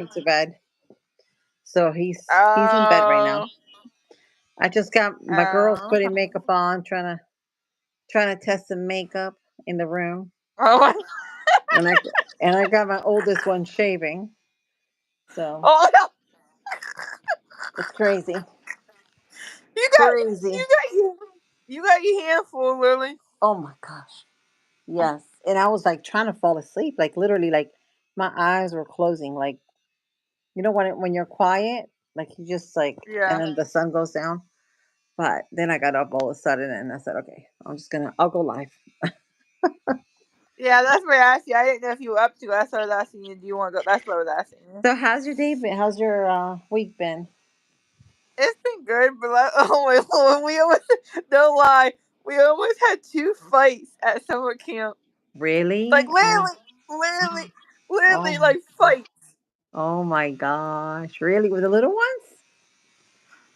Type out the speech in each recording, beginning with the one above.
to bed. So he's in bed right now. Oh, I just got my girls oh, putting makeup on, trying to test some makeup in the room, oh, and I got my oldest one shaving. So oh no! it's crazy, You got, crazy. you got you got your handful, Lily. Oh my gosh, yes. And I was like trying to fall asleep, like literally, like my eyes were closing, like when you're quiet, like you just like, and Yeah, then the sun goes down. But then I got up all of a sudden, and I said, okay, I'll go live. yeah. That's what I asked you. I didn't know if you were up to. That's what I was asking you. Do you want to go? That's what I was asking you. So how's your day been? How's your week been? It's been good, but like, oh my lord, we almost don't lie. We almost had two fights at summer camp. Like Really? literally, literally, Oh literally, my, like fights. oh my gosh! Really, with the little ones?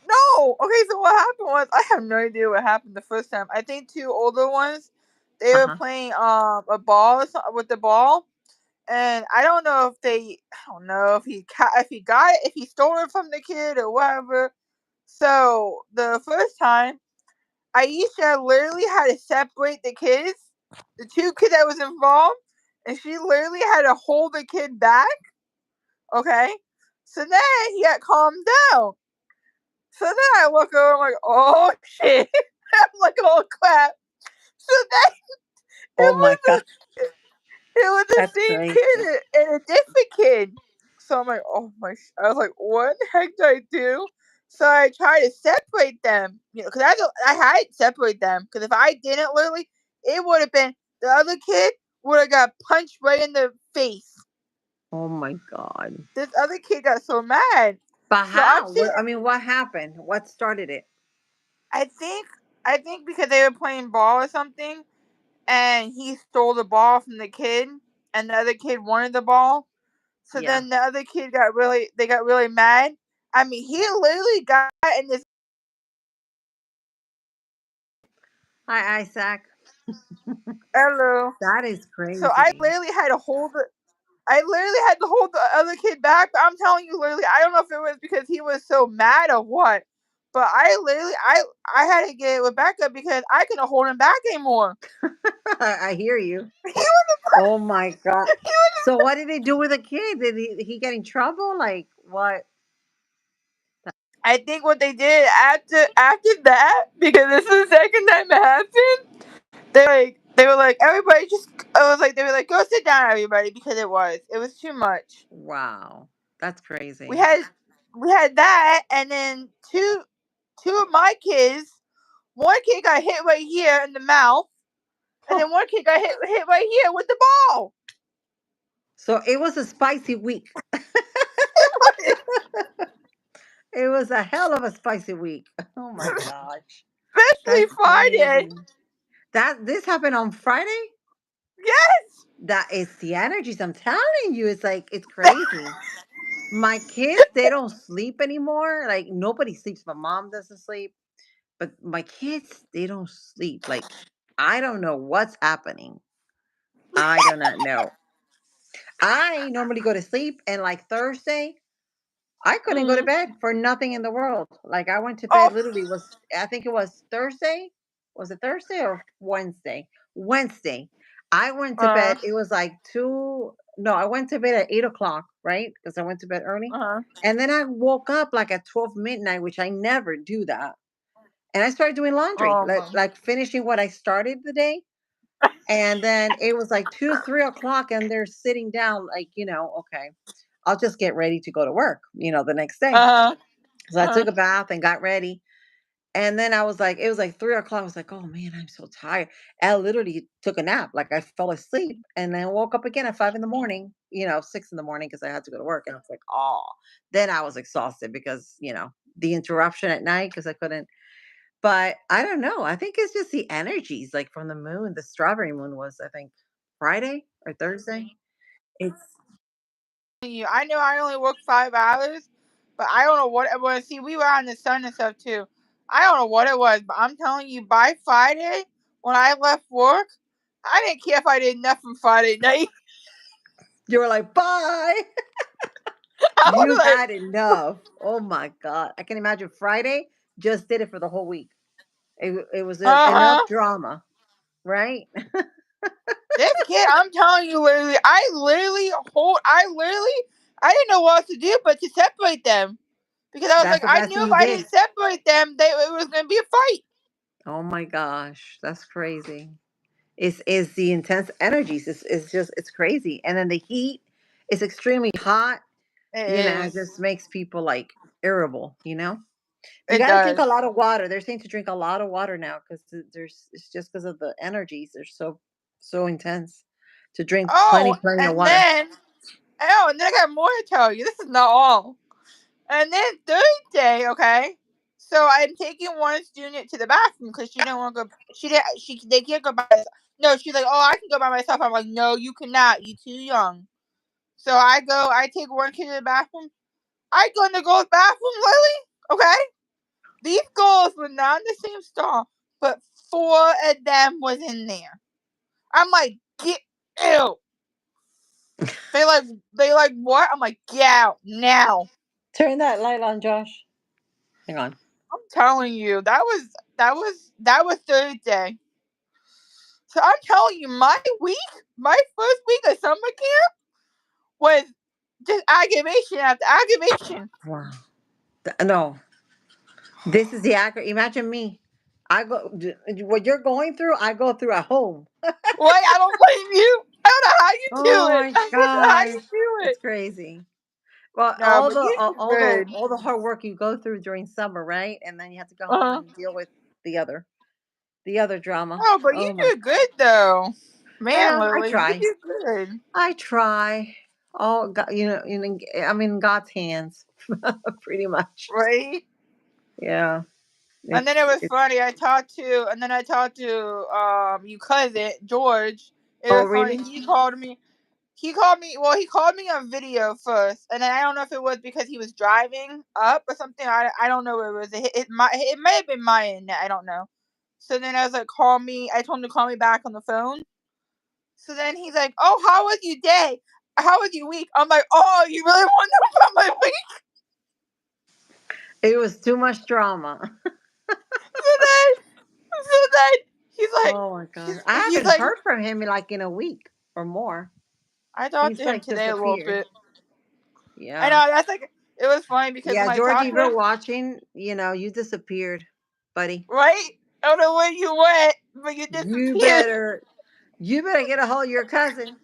No, okay. So what happened was I have no idea what happened the first time. I think two older ones, they Uh were huh. playing a ball or with the ball, and I don't know if I don't know if if he stole it from the kid or whatever. So the first time, Aisha literally had to separate the kids, the two kids that was involved, and she literally had to hold the kid back. Okay, so then he got calmed down. So then I look over, I'm like, oh shit. I'm like, oh crap. So then Oh it my was god, it was the that's same crazy. kid and a different kid. So I'm like, oh my, I was like, what the heck did I do? So I tried to separate them, because I had to separate them, because if I didn't, literally, it would have been the other kid would have got punched right in the face. Oh my god. This other kid got so mad. But So I'm how? sitting. I mean, what happened? What started it? I think I think because they were playing ball or something, and he stole the ball from the kid, and the other kid wanted the ball. So Yeah. then the other kid got really mad. I mean, he literally got in this. Hi, Isaac. Hello. That is So I crazy. literally had to hold it. I literally had to hold the other kid back. But I'm telling you, literally, I don't know if it was because he was so mad or what. But I had to get Rebecca because I couldn't hold him back anymore. I hear you. He was, Oh my god. he was So what did he do with the kid? Did he get in trouble? Like what? I think what they did after that, because this is the second time it happened, they were like everybody just I was like they were like go sit down everybody because it was too much. Wow. That's We crazy. had we had that and then two of my kids, one kid got hit right here in the mouth and then one kid got hit right here with the ball. So it was a spicy week. It was a hell of a spicy week. Oh my gosh. Especially That's Friday. crazy. That this happened on Friday? Yes. That is the energies. I'm telling you, it's like it's crazy. My kids, they don't sleep anymore. Like nobody sleeps. My mom doesn't sleep. But my kids, they don't sleep. Like I don't know what's happening. I do not know. I normally go to sleep and like Thursday, I couldn't go to Mm-hmm. bed for nothing in the world. Like I went to bed Oh. literally was I think it was Thursday. Was it Thursday or Wednesday? Wednesday. I went to Uh. bed. It was like two. No, I went to bed at 8 o'clock, right? Because I went to bed early. Uh. And then I woke up like at 12 midnight, which I never do that. And I started doing laundry, Oh my. like finishing what I started the day. And then it was like 2, 3 o'clock, and they're sitting down, like, okay, I'll just get ready to go to work, the next day. Uh. So I Uh. took a bath and got ready. And then I was like, it was like 3 o'clock. I was like, oh man, I'm so tired. I literally took a nap. Like I fell asleep and then woke up again at 5 in the morning, 6 in the morning because I had to go to work. And I was like, oh, then I was exhausted because, the interruption at night because I couldn't. But I don't know. I think it's just the energies like from the moon. The strawberry moon was, I think, Friday or Thursday. It's You. I know I only worked 5 hours, but I don't know what it was. See, we were on the sun and stuff too. I don't know what it was, but I'm telling you, by Friday, when I left work, I didn't care if I did nothing Friday night. you were like, bye. I You was like, had enough. Oh my god. I can imagine Friday just did it for the whole week. It was enough uh-huh. drama, right? This kid, I'm telling you, literally, I didn't know what else to do but to separate them. Because I was That's like, the I best knew thing if you I did. didn't separate them, it was going to be a fight. Oh my gosh, that's crazy. It's the intense energies. It's just it's crazy. And then the heat is extremely hot. It It is. just makes people like irritable, you know? You It got to drink a does. lot of water. They're saying to drink a lot of water now because there's it's just because of the energies. They're so intense. To drink Oh, plenty of and water. then, I got more to tell you. This is not all. And then Thursday, okay. So I'm taking one student to the bathroom because she didn't want to go. She didn't. They can't go by. No, she's like, oh, I can go by myself. I'm like, no, you cannot. You too young. So I go. I take one kid to the bathroom. I go in the girls' bathroom, Lily. Okay. These girls were not in the same stall, but four of them was in there. I'm like, get out. They like what? I'm like, get out now. Turn that light on, Josh. Hang on. I'm telling you, that was Thursday. So I'm telling you, my first week of summer camp was just aggravation after aggravation. Wow. No, this is the accurate. Imagine me. What you're going through. I go through at home. Wait, I don't blame you. I don't know how you Oh do it. my I don't know how you gosh, do it's it. crazy. Well, No, but he's good. all the hard work you go through during summer, right? And then you have to go home Uh-huh. and deal with the other the other drama. Oh, but you Oh my! do good though, I man, know. I Lily. You try. do good, I try. Oh God, I'm in God's hands, pretty much. right? Yeah. And then it was It's. funny. I talked to you cousin George. It Oh was funny. really? He called me on video first, and then I don't know if it was because he was driving up or something. I don't know what it was. It might have been my internet. I don't know. So then I was like, call me. I told him to call me back on the phone. So then he's like, oh, how was your day? How was your week? I'm like, oh, you really want to know about my week? It was too much drama. So then he's like, Oh my God. I he's haven't like, heard from him in like in a week or more. I talked He's to him like today a little disappeared. bit. I Yeah. know that's like it was funny because Yeah, when I George, talked if to you're him, watching, you disappeared, buddy. right? I don't know where you went, but you You disappeared. better you better get a hold of your cousin.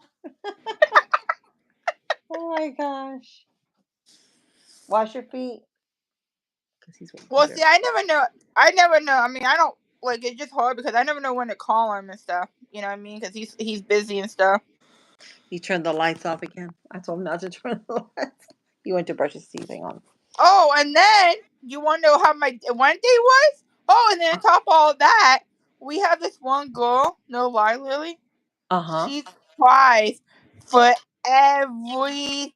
Oh my gosh. Wash your feet. Because he's waiting for Well, their see, I never know. I never know. I mean, I don't like it's just hard because I never know when to call him and stuff. You know what I mean? Because he's busy and stuff. he turned the lights off again. I told him not to turn the lights. He went to brush his teeth. Hang on. Oh, and then you want to know how my Wednesday was? Oh, and then on top of all that, we have this one girl. No lie, Lily. Uh-huh. She cries for everything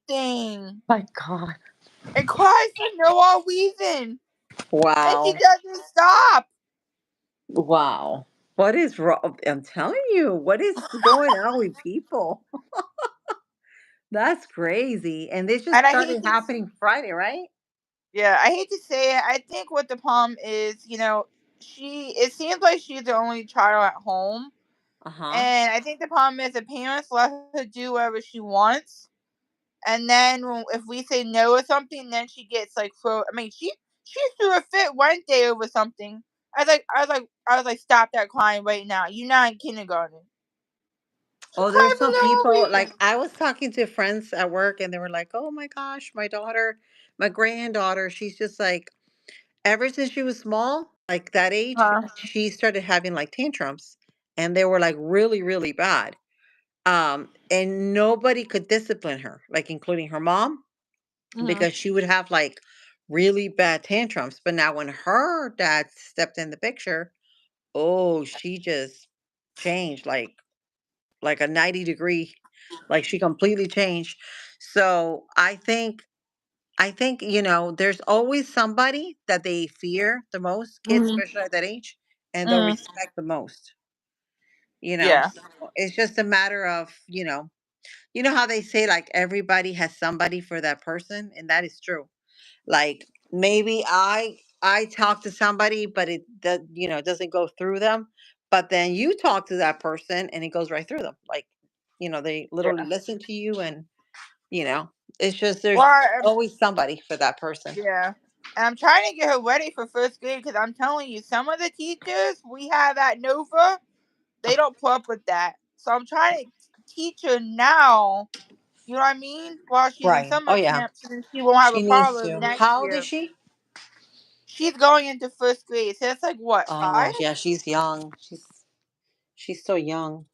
My God. and cries for no reason, and she Wow. doesn't stop. Wow. What is wrong? I'm telling you, what is going on with people? That's crazy. And this just And I hate started to happening Friday, right? Yeah, I hate to say it. I think what the problem is, it seems like she's the only child at home. Uh-huh. And I think the problem is the parents let her do whatever she wants. And then if we say no or something, then she gets like I mean, she threw a fit Wednesday over something. I was like, stop that crying right now. You're not in kindergarten. She Oh, there's cried for some no people reason. like I was talking to friends at work and they were like, "Oh my gosh, my daughter, my granddaughter, she's just like ever since she was small, like that age, Huh? she started having like tantrums and they were like really bad. And nobody could discipline her, like including her mom, Hmm. because she would have like really bad tantrums. But now when her dad stepped in the picture, oh, she just changed like a 90-degree, like she completely changed. So I think there's always somebody that they fear the most, kids Hmm. especially at that age, and they'll Hmm. respect the most. Yeah. So it's just a matter of You know how they say like everybody has somebody for that person, and that is true. Like maybe I talk to somebody, but it does, doesn't go through them. But then you talk to that person, and it goes right through them. Like, they literally Yeah. listen to you, and you know, it's just Well, there's always somebody for that person. yeah. And I'm trying to get her ready for first grade because I'm telling you, some of the teachers we have at Nova, they don't put up with that. So I'm trying to teach her now, you know what I mean? While she's in Right. Oh summer yeah. camp, so then she won't have a She needs problem to. next How old is year. she? She's going into first grade, so that's like what, 5? Oh yeah, she's young. She's so young.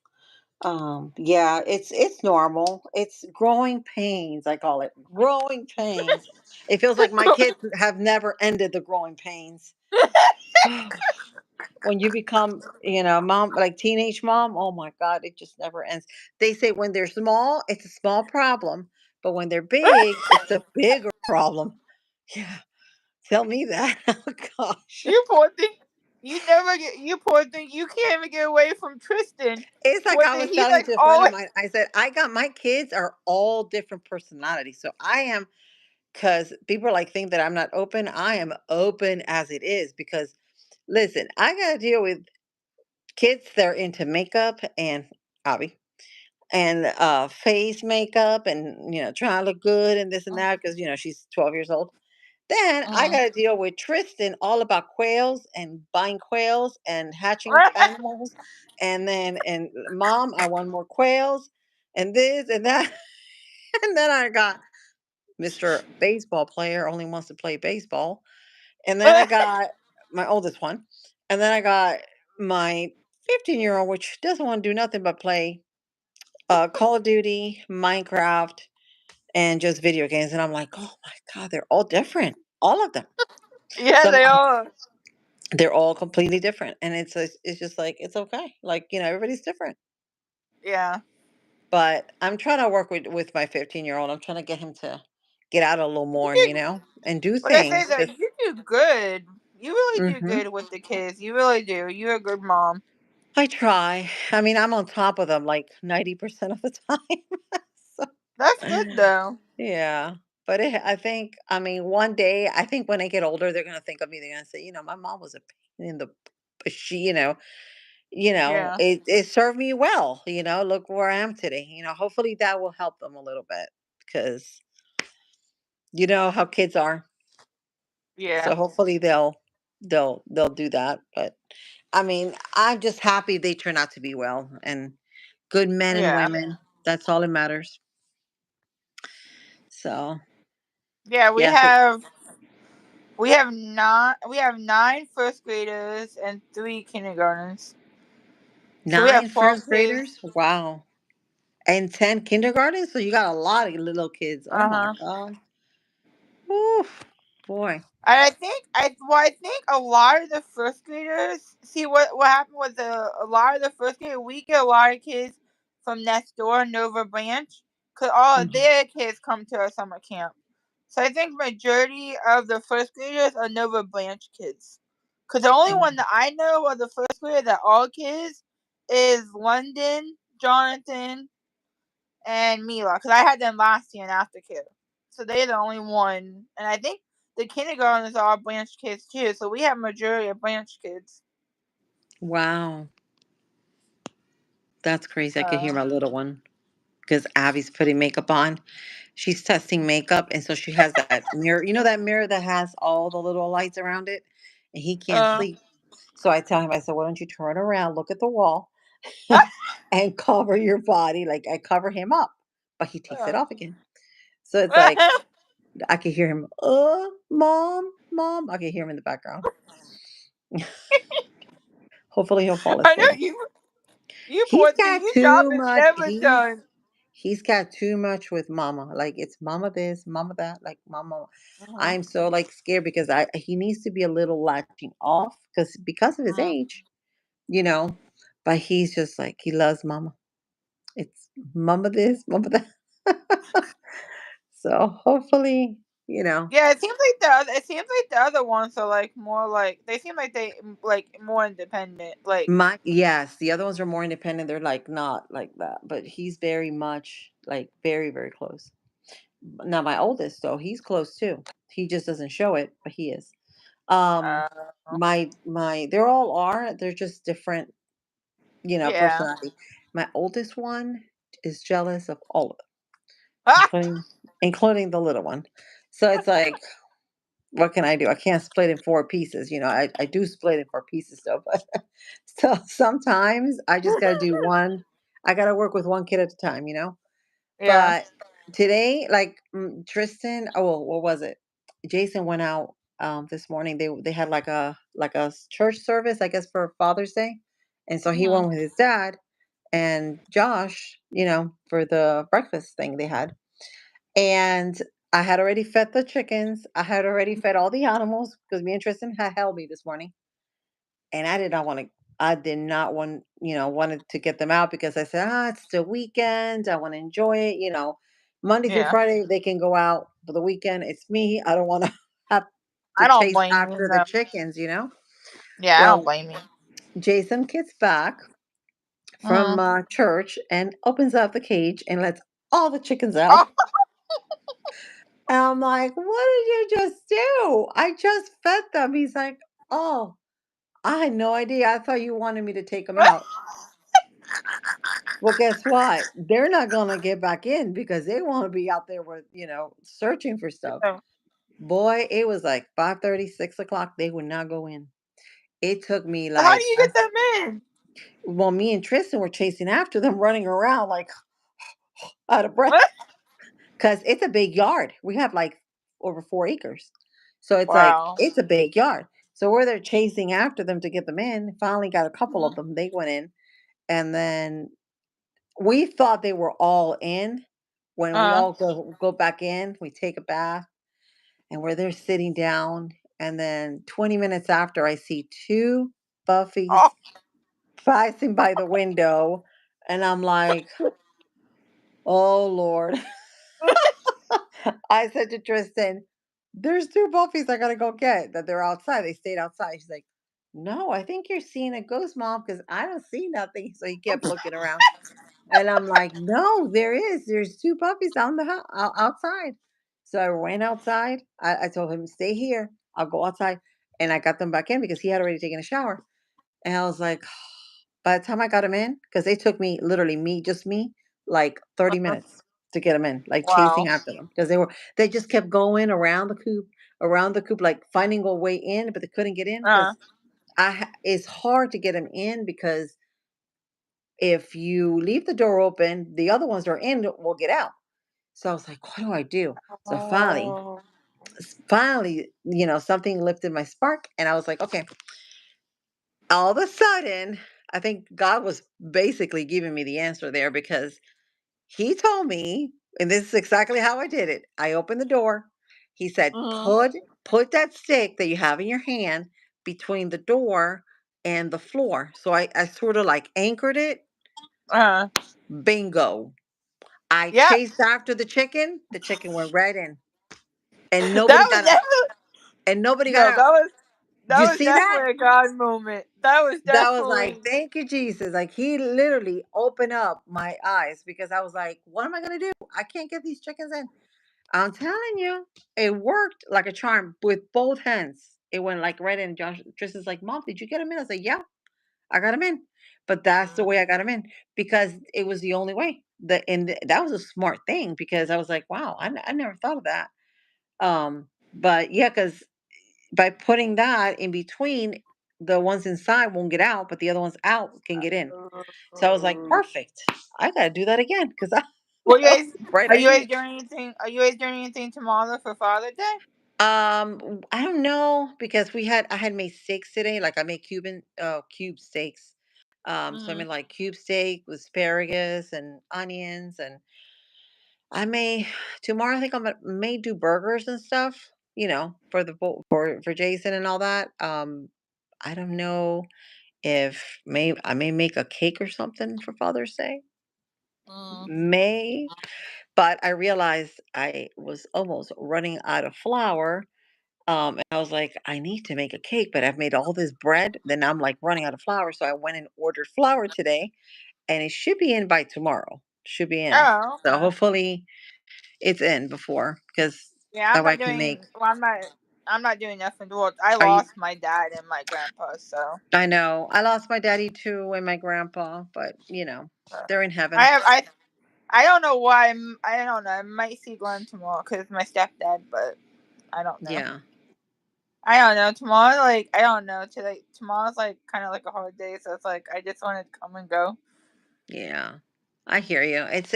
Yeah, it's normal. It's growing pains, I call it. Growing pains. It feels like my kids have never ended the growing pains. When you become, mom, like teenage mom, oh my God, it just never ends. They say when they're small, it's a small problem, but when they're big, it's a bigger problem. Yeah, tell me that. Oh gosh. You poor thing. You poor thing. You can't even get away from Tristan. It's like Poor I thing. was He's telling like to a friend of always. mine. I said, I got my kids are all different personalities. So I am, because people like think that I'm not open. I am open as it is because listen, I gotta deal with kids that are into makeup and hobby and face makeup and trying to look good and this and that because she's 12 years old. Then I Mm. got to deal with Tristan all about quails and buying quails and hatching animals. And then, and mom, I want more quails and this and that. And then I got Mr. Baseball player only wants to play baseball. And then I got my oldest one. And then I got my 15-year-old, which doesn't want to do nothing but play Call of Duty, Minecraft, and just video games. And I'm like, oh my God, they're all different. All of them. Yeah, So they are. they're all completely different, and it's just like it's okay. Like everybody's different. Yeah. But I'm trying to work with my 15-year-old. I'm trying to get him to get out a little You more, did. and do Like I say, things. that Just you do good. You really do hmm good with the kids. You really do. You're a good mom. I try. I mean, I'm on top of them like 90% of the time. So, That's good though. yeah. But I think, I mean, one day, I think when I get older, they're gonna think of me. They're gonna say, my mom was a pain in the. She, Yeah. it served me well. Look where I am today. Hopefully that will help them a little bit because you know how kids are. Yeah. So hopefully they'll do that. But I mean, I'm just happy they turn out to be well and good men and Yeah. women. That's all that matters. So Yeah. yeah, so We have 9 first graders and 3 kindergartens. So we have nine 12 first kids. graders. Wow. And 10 kindergarten. So you got a lot of little kids. Oh Uh my huh. God. Oof, boy. And I think a lot of the first graders see what happened was a lot of the first graders, we get a lot of kids from next door Nova Branch because all of Mhm. their kids come to our summer camp. So I think majority of the first graders are Nova Branch kids. Because the only one that I know of the first grader that all kids is London, Jonathan, and Mila, because I had them last year in aftercare. So they're the only one. And I think the kindergartners are all branch kids too. So we have majority of branch kids. Wow. That's crazy. I could hear So my little one because Abby's putting makeup on. She's testing makeup, and so she has that mirror. You know that mirror that has all the little lights around it, and he can't uh sleep. So I tell him, I said, "Why don't you turn around, look at the wall, and cover your body?" Like I cover him up, but he takes it off again. So it's like I can hear him. Mom, mom. I can hear him in the background. Hopefully, he'll fall I know asleep. you He's poor thing, got your job too is much. never done. He's got too much with mama. Like it's mama this, mama that, like mama. Uh-huh. I'm so like scared because I he needs to be a little latching off because of his Uh-huh. age, you know. But he's just like he loves mama. It's mama this, mama that. So hopefully, you know. Yeah, it seems like the other ones are like more like they seem like like more independent. Like, My yes, the other ones are more independent. They're like not like that, but he's very much like very, very close. Now my oldest though, he's close too. He just doesn't show it, but he is. Um uh, my they're all are, they're just different, yeah. personality. My oldest one is jealous of all of them, Ah! including the little one. So it's like, what can I do? I can't split in four pieces. I do split in four pieces though, but so sometimes I just gotta do one. I gotta work with one kid at a time. Yeah. But today, like Tristan, oh, well, what was it? Jason went out this morning. They had like a church service, I guess, for Father's Day, and so he Mhm. went with his dad and Josh, for the breakfast thing they had. And I had already fed the chickens. I had already fed all the animals because me and Tristan had held me this morning. And I did not want to. I did not wanted to get them out because I said, it's the weekend. I want to enjoy it. Monday through Yeah. Friday they can go out, for the weekend it's me. I don't want to have to I don't chase blame you. after the No. chickens. Yeah, I don't Well, blame you. Jason gets back from Mhm. church and opens up the cage and lets all the chickens out. Oh, And I'm like, what did you just do? I just fed them. He's like, oh, I had no idea. I thought you wanted me to take them out. Well, guess what? They're not gonna get back in because they want to be out there with, searching for stuff. yeah. Boy, it was like 5:30, 6 o'clock. They would not go in. It took me How do like, you get them in? well, me and Tristan were chasing after them, running around like out of breath. Because it's a big yard. We have like over 4 acres. So it's like, Wow. it's a big yard. So we're there chasing after them to get them in. Finally got a couple of Mhm. them. They went in. And then we thought they were all in. When we Uh. all go back in, we take a bath and we're there sitting down. And then 20 minutes after, I see two buffies Oh. passing by the window. And I'm like, oh Lord. I said to Tristan, there's two puppies I gotta go get that they're outside. They stayed outside. She's like, no, I think you're seeing a ghost, mom, because I don't see nothing. So he kept looking around. And I'm like, no, there is. There's two puppies on the outside. So I went outside. I told him, stay here. I'll go outside. And I got them back in because he had already taken a shower. And I was like, by the time I got him in, because they took me literally just me, like 30 Uh, minutes to get them in, like chasing wow. after them. Because they just kept going around the coop, like finding a way in, but they couldn't get in Uh. because it's hard to get them in because if you leave the door open, the other ones that are in will get out. So I was like, what do I do? So Oh. finally, something lifted my spark, and I was like, okay. All of a sudden, I think God was basically giving me the answer there because he told me, and this is exactly how I did it. I opened the door. He said, Mhm. put that stick that you have in your hand between the door and the floor. So I sort of like anchored it. Uh. Bingo. I Yep. chased after the chicken. The chicken went right in. And nobody That was got out. definitely And nobody got no. out. That You was see that? definitely a God moment. That was That was like, definitely. thank you, Jesus. Like he literally opened up my eyes because I was like, what am I gonna do? I can't get these chickens in. I'm telling you, it worked like a charm with both hands. It went like right in. Josh Tristan's like, Mom, did you get him in? I was like, yeah, I got him in. But that's the Mm. way I got him in because it was the only way. That was a smart thing because I was like, wow, I never thought of that. But yeah, because by putting that in between, the ones inside won't get out, but the other ones out can get in. So I was like, perfect. I gotta do that again because I Well, you that was guys, a bright are you idea. guys doing anything? Are you guys doing anything tomorrow for Father's Day? I don't know because I had made steaks today. Like I made cube steaks. So I Mhm. made like cube steak with asparagus and onions, and I may tomorrow. I think may do burgers and stuff. For for Jason and all that. I don't know if I may make a cake or something for Father's Day. Mm. May. But I realized I was almost running out of flour. And I was like, I need to make a cake, but I've made all this bread. Then I'm like running out of flour. So I went and ordered flour today, and it should be in by tomorrow. Should be in. Oh, So okay. hopefully it's in before, because Yeah, that way I can make. I'm not doing nothing. Well, I Are you? lost my dad and my grandpa, so. I know. I lost my daddy too and my grandpa, but they're in I heaven. have I don't know why I don't know. I might see Glenn tomorrow because it's my stepdad, but I don't know. Yeah. I don't know. Tomorrow, like I don't know. Today, tomorrow's like kind of like a hard day, so it's like I just want to come and go. Yeah. I hear you. It's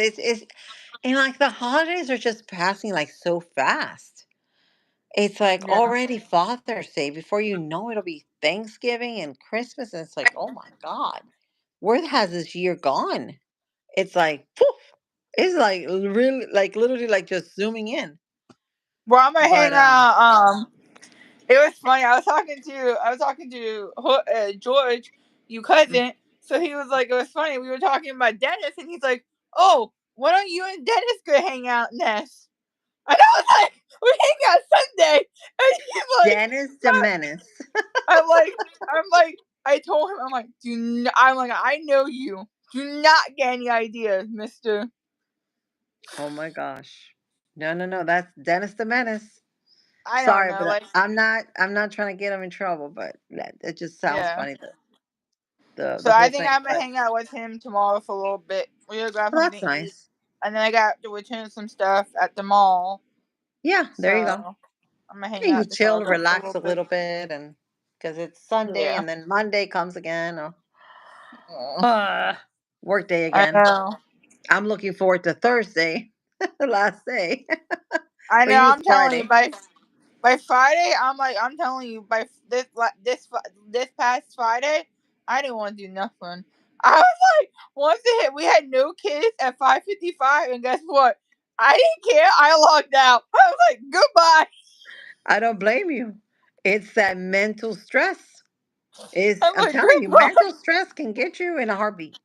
and like the holidays are just passing like so fast. It's like Yeah. already Father's Day. Before you know it'll be Thanksgiving and Christmas, and it's like, oh my God, where has this year gone? It's like poof. It's like really like literally like just zooming in. Well, I'm gonna hang But out. It was funny. I was talking to George, you cousin. So he was like, it was funny. We were talking about Dennis, and he's like, "Oh, why don't you and Dennis go hang out, Ness?" And I was like, "We hang out Sunday," and he's like, Dennis the Menace. I'm like, I'm like, I told him, I'm like, I'm like, I know you. Do not get any ideas, Mister. Oh my gosh. No, no, no. That's Dennis the Menace. I don't Sorry, know, but like, I'm not trying to get him in trouble, but it just sounds yeah. funny, the So the I whole think thing. I'm gonna But hang out with him tomorrow for a little bit. We're gonna grab well, something that's to eat, nice. and then I got to return some stuff at the mall. Yeah, there you go. So I'm gonna hang Yeah, you out chill, tomorrow for a relax little a bit. little bit, and because it's Sunday Yeah. and then Monday comes again. Mm. Uh, work day I again. know. I'm looking forward to Thursday, the last day. I For know. you, I'm it's telling you, Friday. by Friday, I'm telling you, by this past Friday, I didn't want to do nothing. I was like, once it hit, we had no kids at 5:55, and guess what? I didn't care. I logged out. I was like, goodbye. I don't blame you. It's that mental stress. I'm I'm like, telling you, goodbye. mental stress can get you in a heartbeat.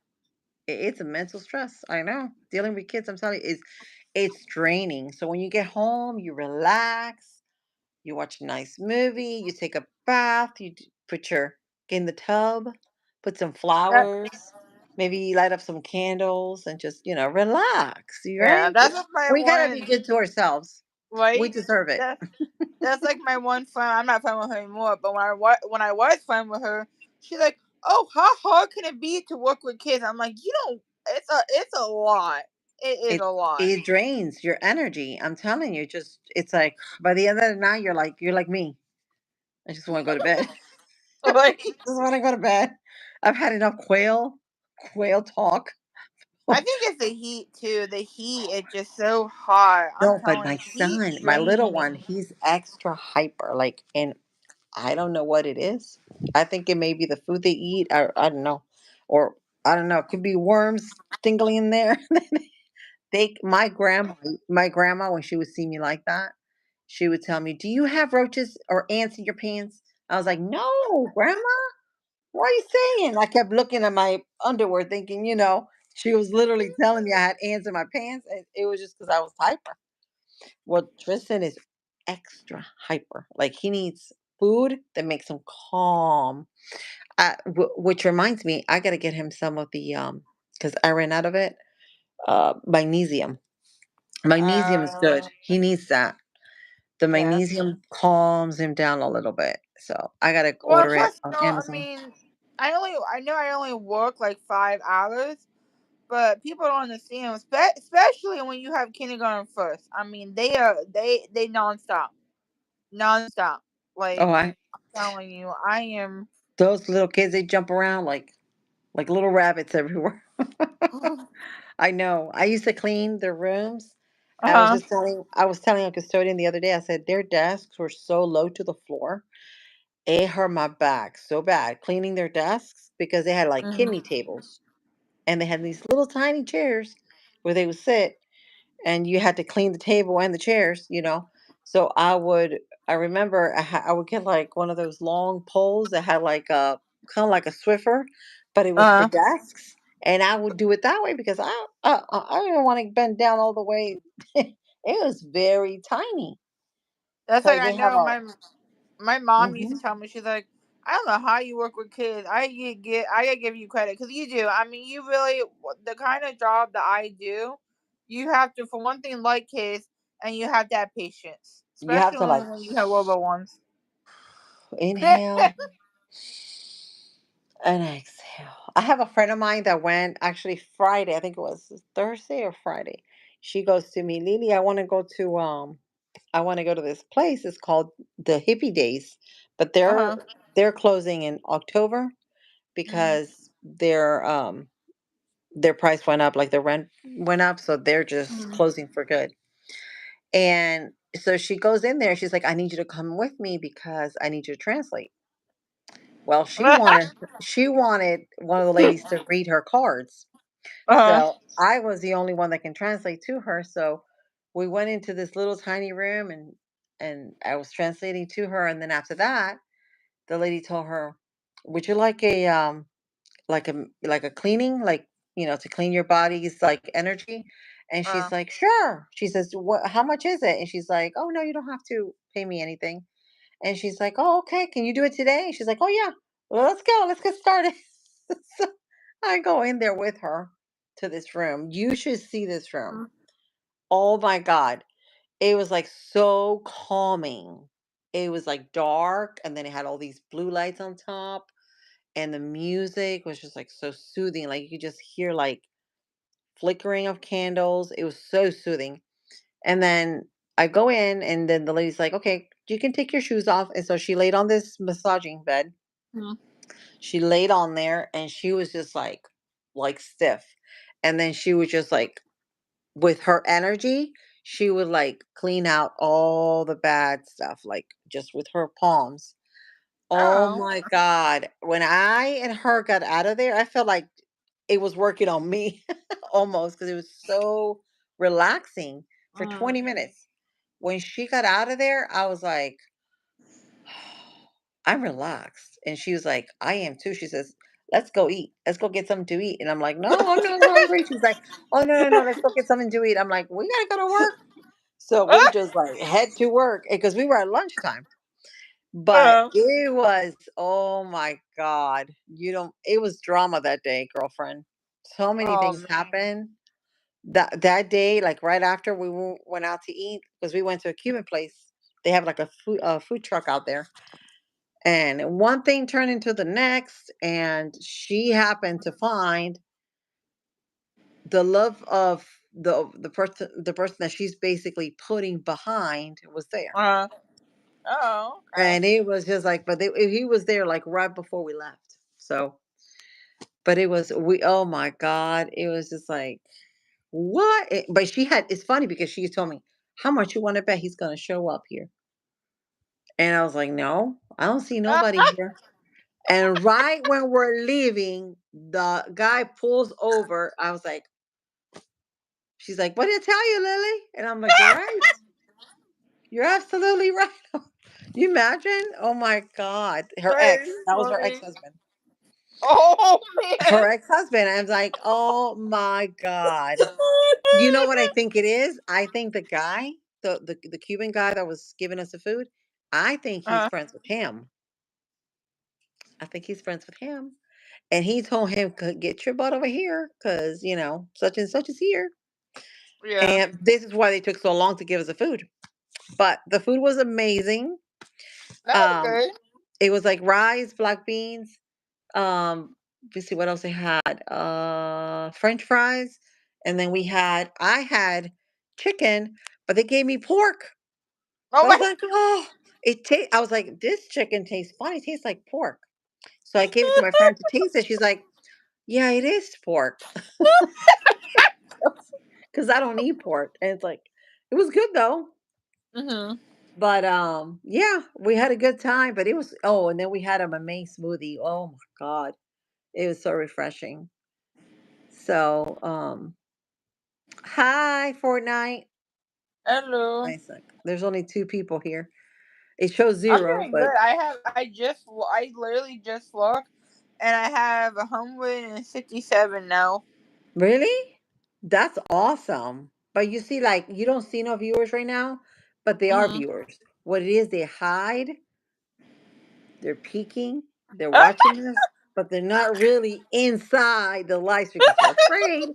It's a mental stress. I know. Dealing with kids, I'm telling you, it's draining. So when you get home, you relax, you watch a nice movie, you take a bath, put your get in the tub, put some That, flowers, maybe light up some candles, and just relax. You yeah, right? that's what my We gotta be one, good to ourselves. We right. deserve it. That's that's like my one friend. I'm not friend with her anymore, but when I was friend with her, she's like, "Oh, how hard can it be to work with kids?" I'm like, "You don't. It's a lot. It is It a lot." it drains your energy. I'm telling you, just it's like by the end of the night, you're like me. I just want to go to bed. Like, Just want to go to bed. I've had enough quail talk. I think it's the heat too. The heat is just so hot. I'm No, but telling my you, heat son, my little drains one, me. he's extra hyper. Like, and I don't know what it is. I think it may be the food they eat. I don't know, or I don't know. It could be worms tingling in there. My grandma, when she would see me like that, she would tell me, "Do you have roaches or ants in your pants?" I was like, "No, grandma. What are you saying?" I kept looking at my underwear, thinking, she was literally telling me I had ants in my pants, and it was just because I was hyper. Well, Tristan is extra hyper. Like he needs food that makes him calm. Which reminds me, I got to get him some of the because I ran out of it. Magnesium. Magnesium is good. Uh, He needs that. The yeah. magnesium calms him down a little bit. So I gotta Well, order it plus, on I Amazon. mean, I know I only work like 5 hours, but people don't understand, especially when you have kindergarten first. I mean, they nonstop, nonstop. Oh, Like I I'm telling you, I am. those little kids, they jump around like little rabbits everywhere. I know. I used to clean their rooms. Uh I was huh. just telling I was telling a custodian the other day, I said their desks were so low to the floor. It hurt my back so bad cleaning their desks because they had like Hmm. kidney tables, and they had these little tiny chairs where they would sit, and you had to clean the table and the chairs. So I remember I would get like one of those long poles that had like a kind of like a Swiffer, but it was for Uh. desks. and I would do it that way because I didn't want to bend down all the way. It was very tiny That's like because I they have know a. my mom used to Mhm. tell me, she's like, I don't know how you work with kids. I gotta give you credit because you do. I mean, you really the kind of job that I do, you have to for one thing like kids, and you have to have patience, You have especially to like when you have little ones. inhale and exhale. I have a friend of mine that went actually Friday. I think it was Thursday or Friday. She goes to me, Lily. I want to go to this place. It's called the Hippie Days, but Uh huh. they're closing in October Mhm. because their price went up, like the rent went up, so they're just Mhm. closing for good. And so she goes in there. She's like, I need you to come with me because I need you to translate. Well, she wanted one of the ladies to read her cards. Uh huh. So I was the only one that can translate to her. So we went into this little tiny room and I was translating to her. And then after that, the lady told her, would you like a like a cleaning, like, to clean your body's like energy? And she's Uh like, sure. She says, what, how much is it? And she's like, oh no, you don't have to pay me anything. And she's like, oh, okay, can you do it today? And she's like, oh yeah, well, let's go, let's get started. So I go in there with her to this room. You should see this room. huh. Oh my God. It was like so calming. It was like dark, and then it had all these blue lights on top, and the music was just like so soothing. Like you could just hear like flickering of candles. It was so soothing. And then I go in, and then the lady's like, okay, you can take your shoes off. And so she laid on this massaging bed. Mhm. She laid on there, and she was just like stiff. And then she was just like, with her energy, she would like clean out all the bad stuff, like just with her palms. Oh Oh. my God. When I and her got out of there, I felt like it was working on me almost because it was so relaxing for Mhm. 20 minutes. When she got out of there, I was like, I'm relaxed. And she was like, I am too. She says, let's go eat. Let's go get something to eat. And I'm like, no, I'm not hungry. She's like, oh, no, no, no. Let's go get something to eat. I'm like, we got to go to work. So we just like head to work because we were at lunchtime. But Uh, it was, oh my God. It was drama that day, girlfriend. So many oh things man. happened. That day, like right after we went out to eat, because we went to a Cuban place. They have like a food truck out there. And one thing turned into the next. And she happened to find the love of the person that she's basically putting behind was there. Uh, oh, okay. And it was just like, but he was there like right before we left. So, but oh my God, it was just like, what? But it's funny because she told me, how much you want to bet he's going to show up here? And I was like, no, I don't see nobody here. And right when we're leaving, the guy pulls over. I was like, she's like, what did I tell you, Lily? And I'm like, you're right. You're absolutely right. You imagine? Oh my God. Her That ex. is That was her funny. ex-husband. Oh man. Her ex-husband. I was like, "Oh my god." You know what I think it is? I think the guy, the Cuban guy that was giving us the food, I think he's Uh, friends with him. I think he's friends with him. And he told him, Get your butt over here, because, such and such is here." yeah. And this is why they took so long to give us the food. But the food was amazing. That was Um, good. it was like rice, black beans, let's see what else they had. French fries, and then I had chicken, but they gave me pork. Oh So I was my. like, oh, I was like, this chicken tastes funny. It tastes like pork. So I gave it to my friend to taste it. She's like, yeah, it is pork. Because I don't eat pork. And it's like, it was good though. Mhm. But yeah, we had a good time. But and then we had a mamey smoothie. Oh my God. It was so refreshing. So hi, Fortnite. Hello. I suck. There's only 2 people here. It shows I'm 0, doing but good. I literally just looked. and I have 157 now. Really? That's awesome. But you see, like, you don't see no viewers right now, but they are Hmm. viewers. What it is, they hide, they're peeking, they're watching us, but they're not really inside the lives because they're afraid.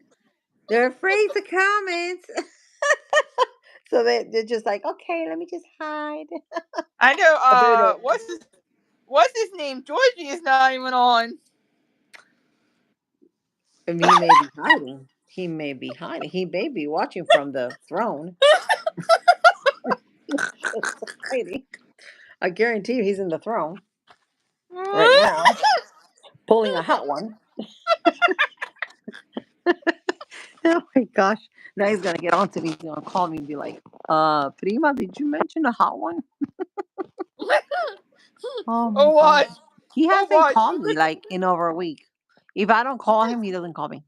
They're afraid to comment. So they're just like, okay, let me just hide. I know. But they're the, What's his name? Georgie is not even on. and he may be hiding. He may be hiding. He may be watching from the throne. Just hiding. I guarantee you he's in the throne right now, pulling a hot one. Oh my gosh. Now he's gonna get on to me. He's gonna call me and be like, Prima, did you mention a hot one? Oh my Oh gosh. what? He Oh hasn't what? called me like in over a week. If I don't call him, he doesn't call me.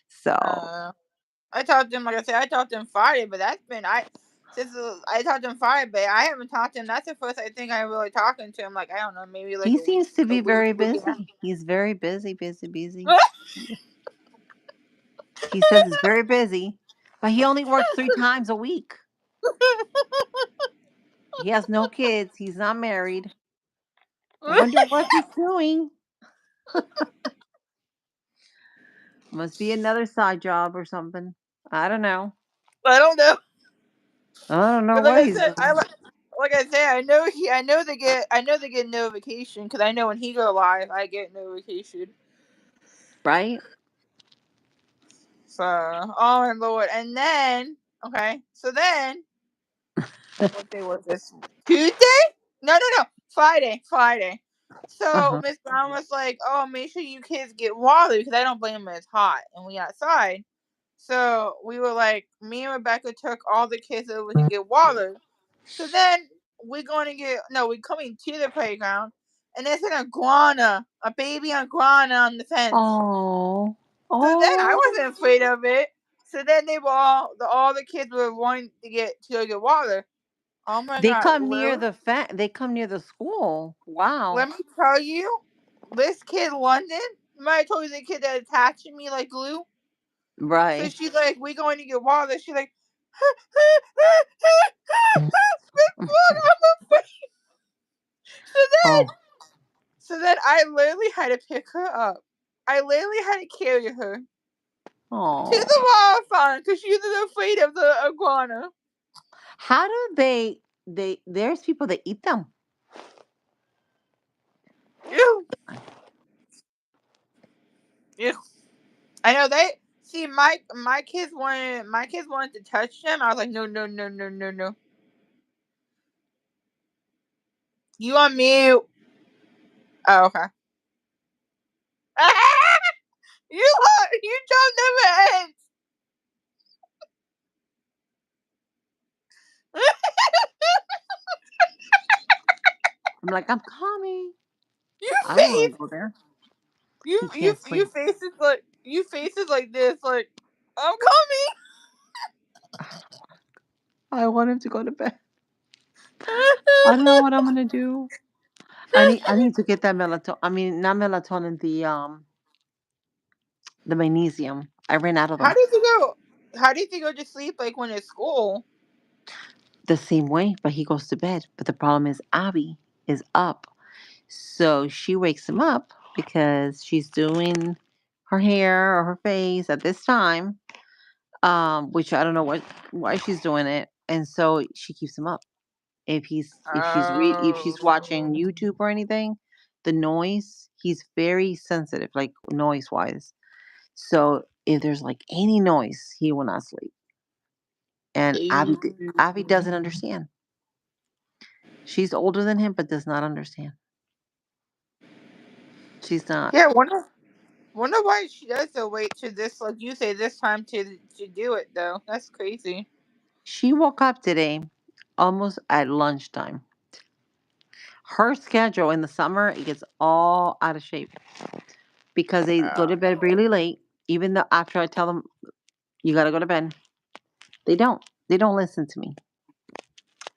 So Uh, I talked to him, like I said, I talked to him Friday, but that's been I talked to him Friday, but I haven't talked to him. That's the first I think I really talking to him. Like I don't know, maybe like he seems to a be week, very week and a busy. He's very busy, busy, busy. He says he's very busy, but he only works 3 times a week. He has no kids. He's not married. I half. wonder what he's doing. Must be another side job or something. I don't know. I don't know, I don't know but like what I he's said, doing. like I said, I know they get notification because I know when he go live, I get notification. Right? So, oh my lord, and then okay, so then what day was this? Tuesday? No, no, no. Friday. Friday. So Uh-huh. Miss Brown was like, "Oh, make sure you kids get water because I don't blame them. It's hot and we outside." So we were like, me and Rebecca took all the kids over to get water. So then we're going to get no, we're coming to the playground, and there's an iguana, a baby iguana on the fence. Oh. So then I Oh. wasn't afraid of it. So then they were all the kids were wanting to go get water. Oh my They god, come near Lou. the they come near the school. Wow. Let me tell you, this kid London, remember I told you the kid that attached to me like glue? So Right. she's like, we going to get water. She's like, I'm afraid. So then, Oh. so then I literally had to pick her up. I literally had to carry her to Oh. the water fountain because she was afraid of the iguana. How do there's people that eat them. Ew, ew. I know they see my kids wanted to touch them. I was like, no, no, no, no, no, no. You on mute? Oh, okay. You don't never end. I'm like, I'm coming. you I don't want face to go there. you He you can't you sleep. faces like this like I'm coming. I want him to go to bed. I don't know what I'm gonna do. I need to get that melatonin. I mean, not melatonin. The magnesium. I ran out of How them. do you go? How do you think go to sleep like when it's school? The same way, but he goes to bed. But the problem is Abby is up. So she wakes him up because she's doing her hair or her face at this time. Which I don't know why she's doing it. And so she keeps him up. If she's watching Oh, YouTube or anything, the noise, he's very sensitive, like noise wise. So if there's like any noise, he will not sleep. And Abby doesn't understand. She's older than him, but does not understand. She's not. yeah. Wonder why she does though. Wait to this like you say this time to do it though. That's crazy. She woke up today almost at lunchtime. Her schedule in the summer it gets all out of shape because they go to bed really late. Even though after I tell them you got to go to bed, they don't. They don't listen to me.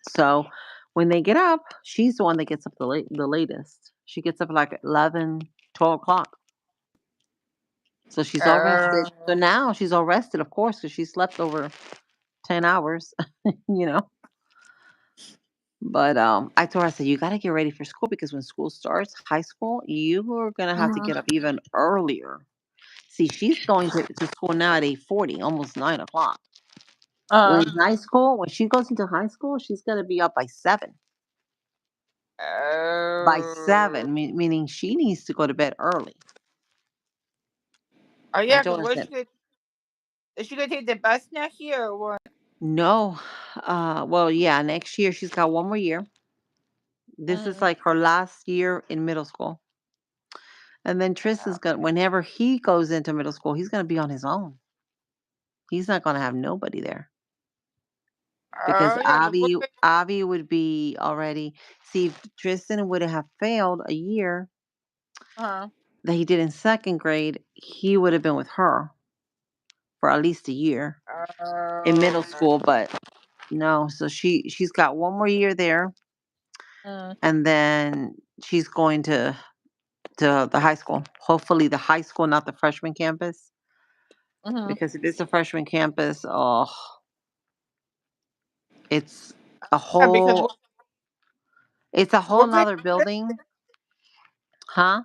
So when they get up, she's the one that gets up the latest. She gets up like 11. 12 o'clock. So she's all rested. So Oh. now she's all rested, of course, because she slept over 10 hours. you know. But I told her, I said, you got to get ready for school because when school starts, high school, you are gonna have to Mhm. get up even earlier. See, she's going to school now at 8:40, almost 9 o'clock. Uh-huh. In high school, when she goes into high school, she's gonna be up by 7. By Oh. 7, meaning she needs to go to bed early. Oh I yeah, cause told her, I what said, is she gonna take the bus next year or what? no. Well, yeah, next year she's got one more year. This is Mhm. like her last year in middle school. And then Tristan's gonna, whenever he goes into middle school, he's gonna be on his own. He's not gonna have nobody there because Oh yeah, cause Avi would be already. See, if Tristan would have failed a year uh-huh. that he did in second grade, he would have been with her for at least a year in Oh, middle okay. school. But no, so she's got one more year there, Mm, and then she's going to the high school. Hopefully, the high school, not the freshman campus, mhm. because if it's a freshman campus, oh, it's a Yeah, because whole it's a whole what grade nother building, huh?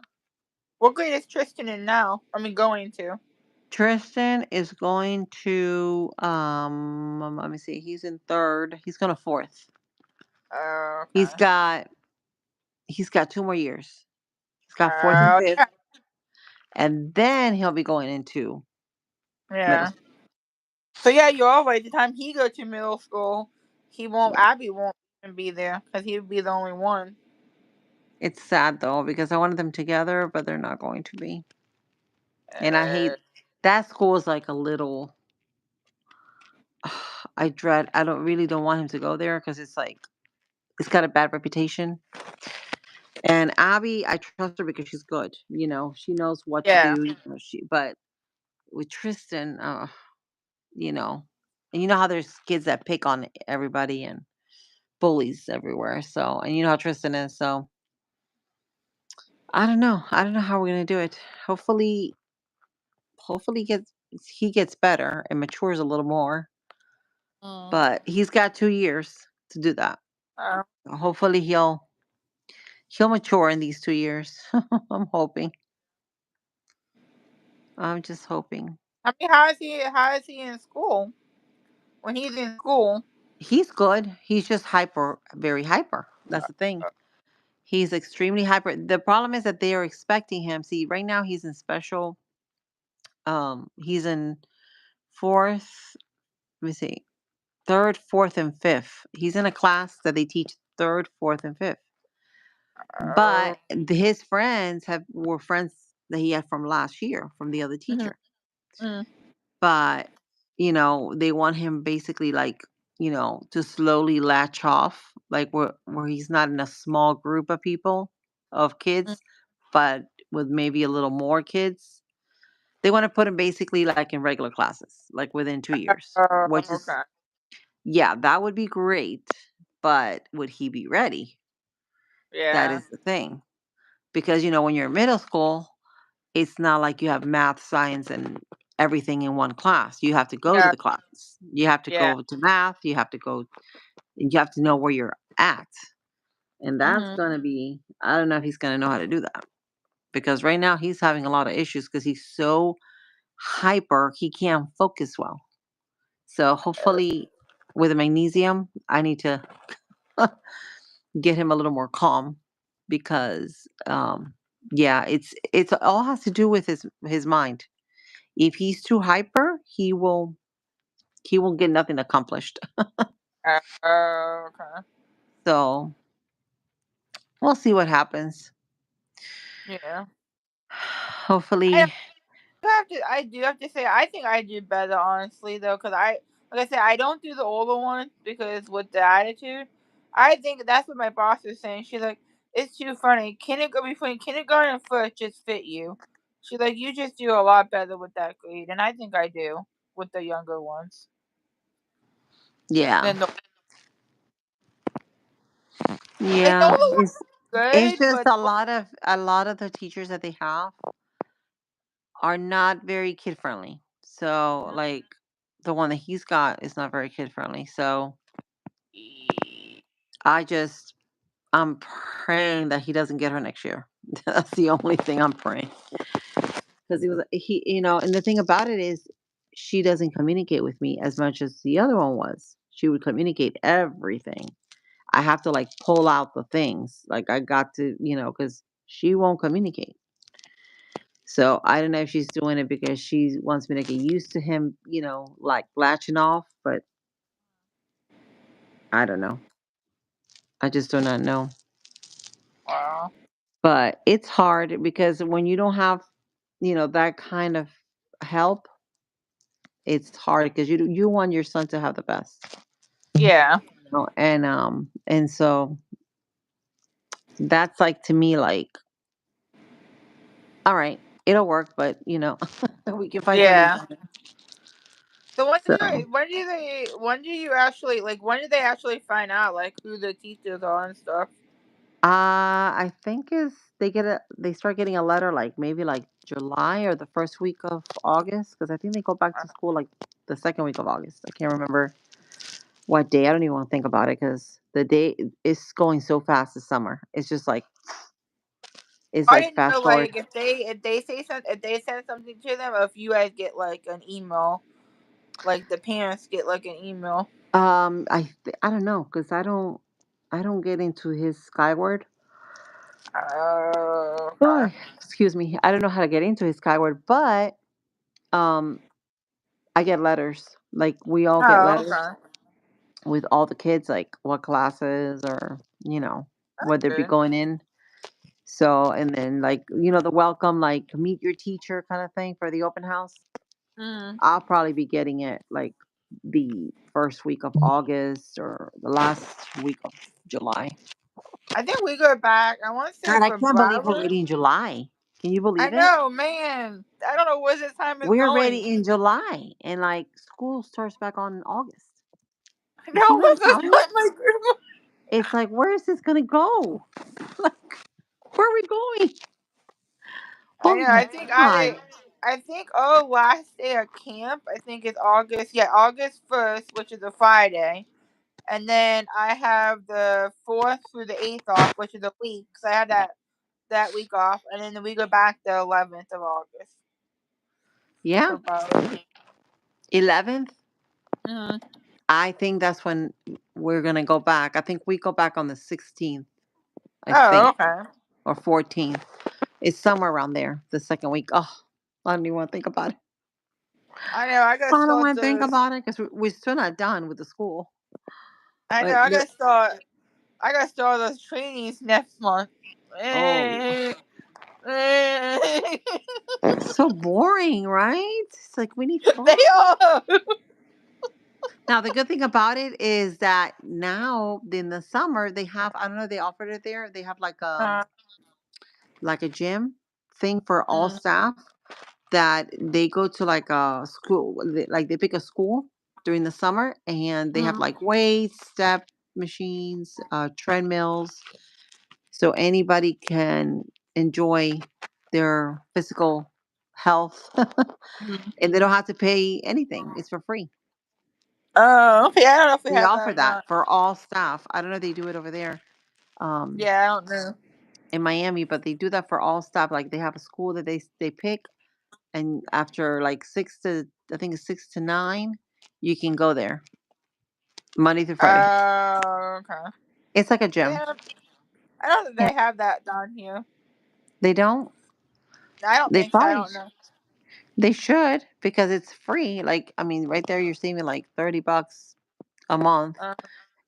what grade is Tristan in now? I mean going to. Tristan is going to let me see, he's in third. He's going to fourth. Oh, He's okay. got he's got 2 more years. He's got fourth and fifth, Yeah, and then he'll be going into middle yeah. school. So yeah, you're all right. The time he go to middle school, Yeah. Abby won't even be there because he would be the only one. It's sad though because I wanted them together, but they're not going to be. And I Uh, hate that school is like a little I don't really don't want him to go there because it's like it's got a bad reputation. And Abby, I trust her because she's good. She knows what to yeah, do. But with Tristan, you know, and you know how there's kids that pick on everybody and bullies everywhere. So, and you know how Tristan is. So, I don't know. I don't know how we're gonna do it. Hopefully, he gets better and matures a little more. mm, But he's got 2 years to do that. uh, Hopefully, he'll mature in these 2 years. I'm hoping. I'm just hoping. I mean, how is he in school? When he's in school, He's good. He's just hyper, very hyper. That's the thing. He's extremely hyper. The problem is that they are expecting him. See, right now he's in special. He's in fourth. Let me see, third, fourth, and fifth. He's in a class that they teach third, fourth, and fifth. uh, But his friends were friends that he had from last year from the other mhm, teacher. mm, But they want him basically like to slowly latch off, like where he's not in a small group of people of mm, kids, but with maybe a little more kids. They want to put him basically like in regular classes, like within 2 years, which is okay, yeah, that would be great. But would he be ready? That yeah, is the thing. Because when you're in middle school, it's not like you have math, science, and everything in one class. You have to go to yeah, the classes. You have to yeah, go to math. You have to know where you're at. And that's mhm, going to be, I don't know if he's going to know how to do that. Because right now he's having a lot of issues because he's so hyper, he can't focus well. So hopefully with the magnesium, I need to get him a little more calm because yeah, it's all has to do with his mind. If he's too hyper, he will get nothing accomplished. okay, So we'll see what happens. yeah. I Hopefully, I do have to say, I think I do better, honestly, though, because like I said, I don't do the older one because with the attitude, I think that's what my boss is saying. She's like, it's too funny. Between kindergarten and first just fit you. She's like, you just do a lot better with that grade, and I think I do with the younger ones. yeah, Than the yeah. older one. It's good, just but a lot of the teachers that they have are not very kid friendly. So like the one that he's got is not very kid friendly. So I just I'm praying that he doesn't get her next year. That's the only thing I'm praying. Because and the thing about it is she doesn't communicate with me as much as the other one was. She would communicate everything. I have to like pull out the things. Like I got to, because she won't communicate. So I don't know if she's doing it because she wants me to get used to him, like latching off, but I don't know. I just do not know. wow. But it's hard because when you don't have, that kind of help, it's hard because you want your son to have the best. Yeah, And so that's like to me like, all right, it'll work, but we can find something yeah. better. So So when do you actually like when do they actually find out like who the teachers are and stuff? I think is they start getting a letter like maybe like July or the first week of August because I think they go back to school like the second week of August. I can't remember what day. I don't even want to think about it because the day is going so fast this summer. It's just like it's I like didn't know fast forward. like if they send something to them or if you guys get like an email, like the parents get like an email. I don't know because I don't get into his Skyward. Oh, Oh, okay. excuse me. I don't know how to get into his Skyward, but um, I get letters. Like we all get Oh, letters okay. with all the kids, like what classes or what they'd be Good. going in. So and then like the welcome, like meet your teacher kind of thing for the open house. Mm. I'll probably be getting it like the first week of August or the last week of July. I think we go back. I want to say God, I can't believe we're February. already in July. Can you I believe it? know, man. I don't know where this time is We're going. already in July and like school starts back on in August. I You see know what I'm because telling you? my grandma. It's like, where is this gonna go? Like, where are we going? I Oh know. my God. I think last day of camp. I think it's August. Yeah, August 1st, which is a Friday, and then I have the 4th through the 8th off, which is a week. So I had that week off, and then we go back the 11th of August. Yeah. So about. 11th. Mm. I think that's when we're gonna go back. I think we go back on the 16th, I Oh, think, okay. or 14th. It's somewhere around there, the second week. Oh, I don't even want to think about it. I know. I gotta I don't start want to think the. about it because we're still not done with the school. I know. But I gotta start those trainings next month. oh, they it's so boring, right? It's like we need fun. are. Now the good thing about it is that now in the summer they have I don't know they offered it there. They have Uh, like a gym thing for all mm, staff that they go to like a school like they pick a school during the summer and they have mm. like weights, step machines, treadmills so anybody can enjoy their physical health Mhm. and they don't have to pay anything. It's for free. Oh, okay. I don't know if we They have offer that or that not. for all staff. I don't know if they do it over there um, Yeah, I don't know. in Miami, but they do that for all staff. Like they have a school that they pick, and after like I think it's 6 to 9, you can go there Monday through Friday. Oh, okay. It's like a gym. Yeah, I don't think Yeah, they have that down here. they don't. I don't They think so. I probably don't know. they should because it's free. Like I mean, right there you're saving like $30 a month. Uh,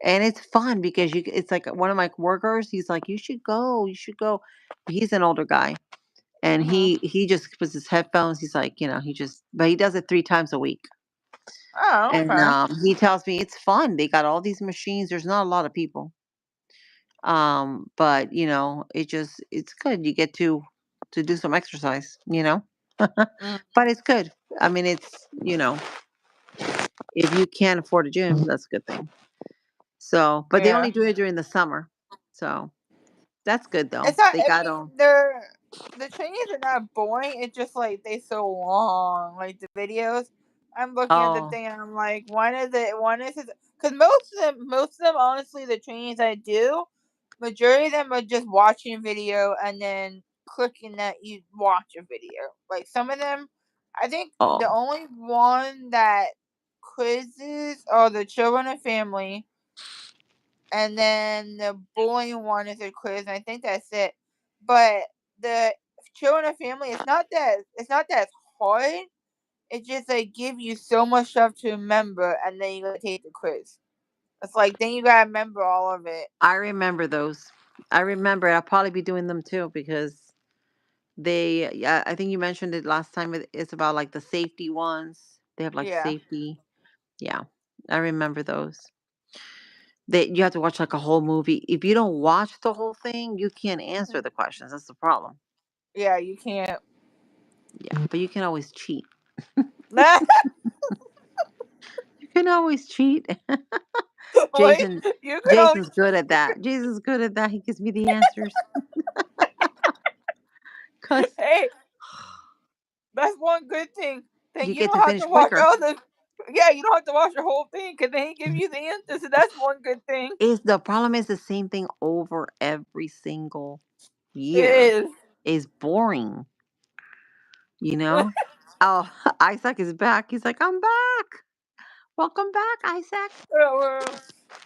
And it's fun because it's like one of my workers, he's like, you should go, you should go. He's an older guy and mhm. he just puts his headphones. He's like, but he does it 3 times a week. Oh, And okay. he tells me it's fun. They got all these machines. There's not a lot of people. But it's good. You get to do some exercise. Mm, But it's good. I mean, if you can't afford a gym, that's a good thing. So, but they yeah. only do it during the summer. So That's good though. It's not. They I got mean, on. the trainings are not boring. It's just like they so long. Like the videos, I'm looking at the Oh, thing and I'm like, when is it? Because most of them, honestly, the trainings I do, majority of them are just watching video and then clicking that you watch a video. Like some of them, I think the oh. only one that quizzes are the children and family, and then the bullying one is a quiz, and I think that's it. But the children and family, it's not that it's hard. It just like give you so much stuff to remember, and then you gotta take the quiz. It's like then you gotta remember all of it. I remember those. I remember. I'll probably be doing them too because they. Yeah, I think you mentioned it last time. It's about like the safety ones. They have like Yeah. safety. Yeah, I remember those. They you have to watch like a whole movie. If you don't watch the whole thing, you can't answer the questions. That's the problem. Yeah, you can't. Yeah, but you can always cheat. You can always cheat. Like Jason you can always. Jason's good at that. Jason's good at that. He gives me the answers. Cause Hey, that's one good thing. Then you you get to don't have finish to watch quicker. all the. Yeah, you don't have to watch the whole thing because then he give you the answer. So that's one good thing. Is the problem is the same thing over every single It year. is. Is boring, you know? Oh, Isaac is back. He's like, I'm back. Welcome back, Isaac. Well,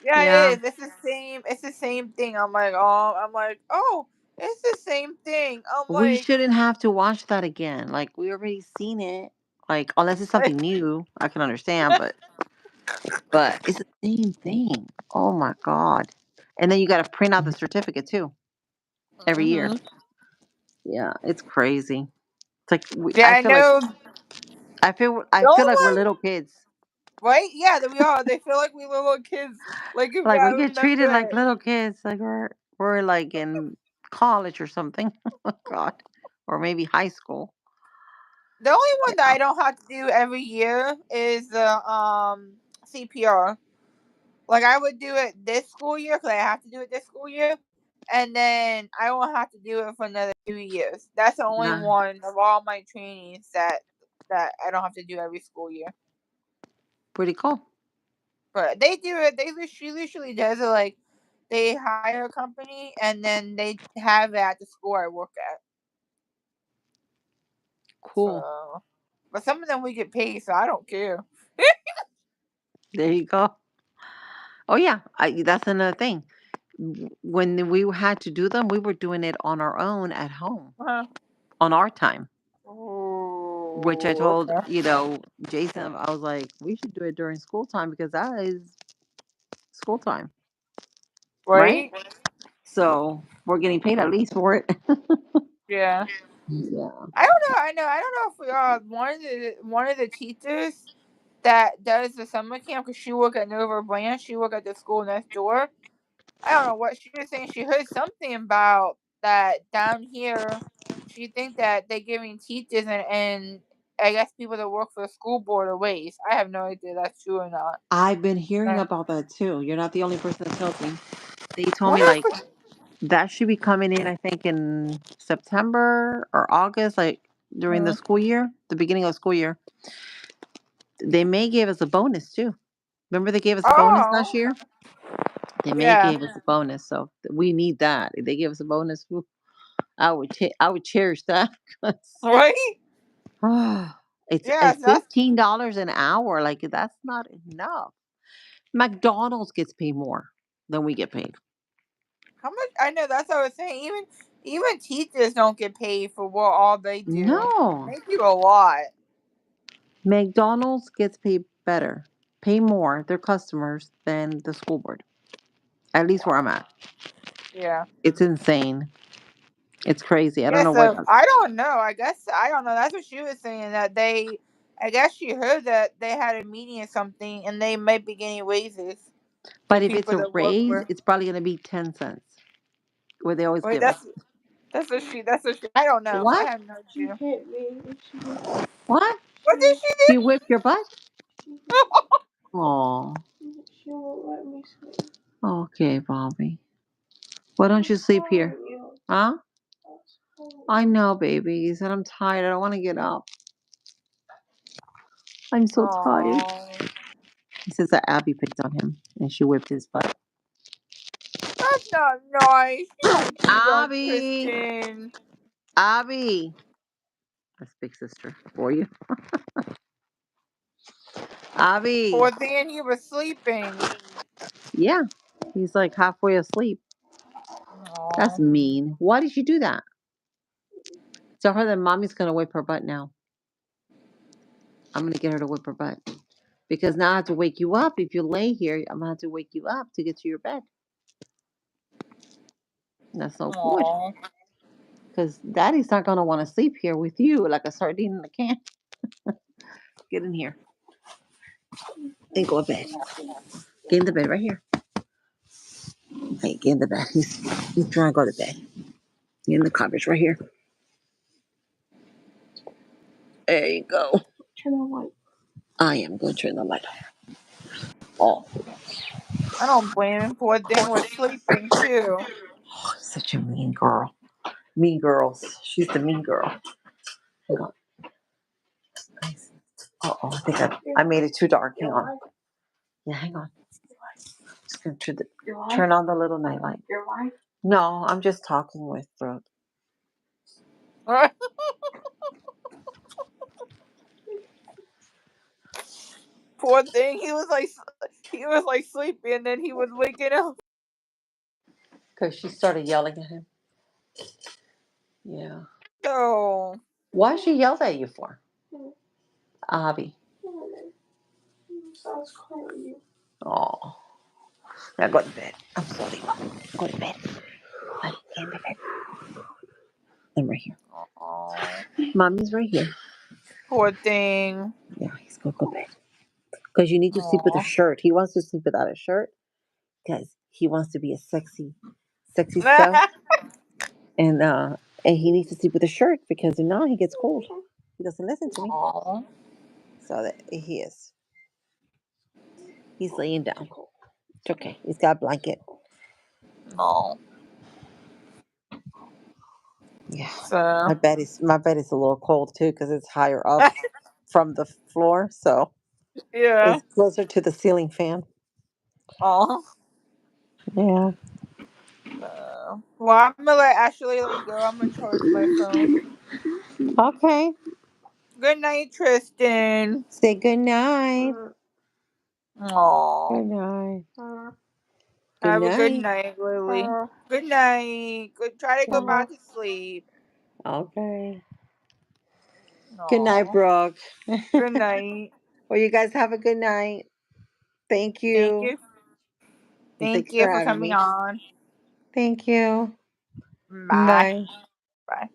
yeah, Yeah. it is. It's the same. It's the same thing. I'm like, oh, it's the same thing. I'm We like, shouldn't have to watch that again. Like we already seen it. Like unless it's something new, I can understand, but it's the same thing. Oh my god. And then you got to print out the certificate too every year. hmm Yeah, it's crazy. It's like yeah, I I feel like know. I The only feel like we're one, little kids. right? Yeah, that we are. They feel like we little kids. Like if Like I we get treated remember, like little kids. Like we're like in college or something. Oh god. Or maybe high school. the only one that Yeah. I don't have to do every year is the CPR. Like I would do it this school year because I have to do it this school year, and then I won't have to do it for another 2 years. That's the only Yeah. one of all my trainings that I don't have to do every school year. Pretty cool. But they do it. She literally does it like they hire a company and then they have it at the school I work at. Cool. So, but some of them we get paid, so I don't care. There you go. Oh yeah, that's another thing. When we had to do them, we were doing it on our own at home Uh-huh. on our time. Which I Oh, told okay. Jason, I was like, we should do it during school time because that is school time, right? Right? So we're getting paid at least for it. Yeah. Yeah. I don't know. I don't know if we are one of the teachers that does the summer camp because she work at Nova Branch. She work at the school next door. I don't know what she was saying. She heard something about that down here. She think that they're giving teachers and I guess people that work for the school board a raise. I have no idea if that's true or not. I've been hearing Uh, about that too. You're not the only person that tells me. They told me Wonder like if that should be coming in, I think, in September or August, like during the uh, school year, the beginning of the school year. They may give us a bonus too. Remember they gave us a bonus last oh, year? They may yeah, give us a bonus, so we need that. If they give us a bonus, whew, I would cherish that 'cause, right? it's Yeah, so that's $15 an hour. Like that's not enough. McDonald's gets paid more than we get paid. how much. I know that's what I was saying. Even teachers don't get paid for what all they do. No, They do a lot. McDonald's gets paid better, pay more their customers than the school board. At least where I'm Wow. at, Yeah. it's insane. It's crazy. I don't Yeah, know what. so I don't know. I guess I don't know. That's what she was saying that they. I guess she heard that they had a meeting or something, and they might be getting raises for But if it's people a that work raise, for. it's probably going to be 10 cents, where they always Wait, give us. that's what she. That's what she. I don't know. I What? have no idea. What? What did she She whipped your butt? do? Oh, okay, Bobby. Why don't you sleep here? Huh? I know, baby. He said, I'm tired. I don't want to get up. I'm so tired. Oh, He says that Abby picked on him and she whipped his butt. that's not nice. You don't do that, Abby! Tristan. Abby! That's big sister for you. Abby! Poor thing, he was sleeping. Yeah. He's like halfway asleep. That's Oh, mean. Why did you do that? Tell her that mommy's going to whip her butt now. I'm going to get her to whip her butt. Because now I have to wake you up. If you lay here, I'm going to have to wake you up to get to your bed. That's no good. oh, Because daddy's not going to want to sleep here with you like a sardine in a can. Get in here and go to bed. Get in the bed right here. Hey, get in the bed. He's trying to go to bed. Get in the covers right here. There you go. Turn on light. I am going to turn the light off. I don't blame him. Poor thing was sleeping too. Oh, such a mean girl. Mean girls. She's the mean girl. Hang on. Uh-oh, I think I made it too dark. Hang on. Yeah, hang on. Just gonna turn on the little night light. Your wife? No, I'm just talking with Brooke. Poor thing, he was like sleeping, and then he was waking up. Because she started yelling at him. Yeah. So Why she yelled at you for? Abby. Oh. Now go to bed. I'm sorry. Go to bed. Honey, get in the bed. I'm right here. oh, Mommy's right here. poor thing. Yeah, he's gonna go to bed. Because you need to sleep with a Oh. shirt. He wants to sleep without a shirt because he wants to be a sexy stuff. And he needs to sleep with a shirt because now he gets cold. He doesn't listen to me. Oh, So that he is. He's laying down. It's okay. He's got a blanket. no. Yeah. So My bed is a little cold too because it's higher up from the floor, so yeah. it's closer to the ceiling fan. Oh. Yeah. Well, I'm gonna let Ashley let you go. I'm gonna charge my phone. Okay. Good night, Tristan. Say good night. Oh. Good night. Good Have a good night. night, Lily. Good night. Good. Try to go back to sleep. Okay. Good night, Oh. Brooke. Good night. Well, you guys have a good night. Thank Thank you. you. And Thank thanks for you for having coming me. on. Thank you. Bye. Bye. Bye.